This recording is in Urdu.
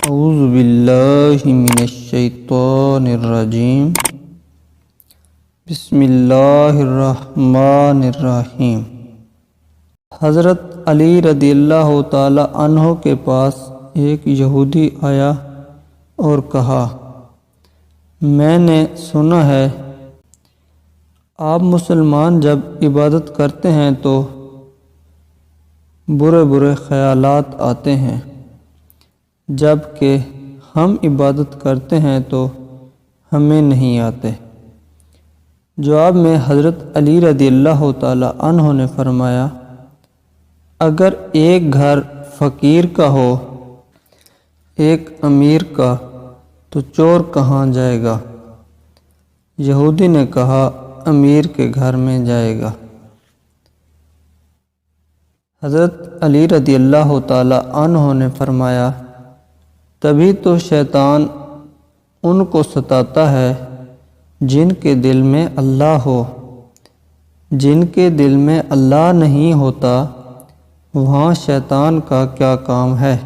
اعوذ باللہ من الشیطان الرجیم بسم اللہ الرحمن الرحیم۔ حضرت علی رضی اللہ تعالی عنہ کے پاس ایک یہودی آیا اور کہا، میں نے سنا ہے آپ مسلمان جب عبادت کرتے ہیں تو برے برے خیالات آتے ہیں، جب کہ ہم عبادت کرتے ہیں تو ہمیں نہیں آتے۔ جواب میں حضرت علی رضی اللہ تعالی عنہ نے فرمایا، اگر ایک گھر فقیر کا ہو ایک امیر کا تو چور کہاں جائے گا؟ یہودی نے کہا، امیر کے گھر میں جائے گا۔ حضرت علی رضی اللہ تعالی عنہ نے فرمایا، تبھی تو شیطان ان کو ستاتا ہے جن کے دل میں اللہ ہو، جن کے دل میں اللہ نہیں ہوتا وہاں شیطان کا کیا کام ہے۔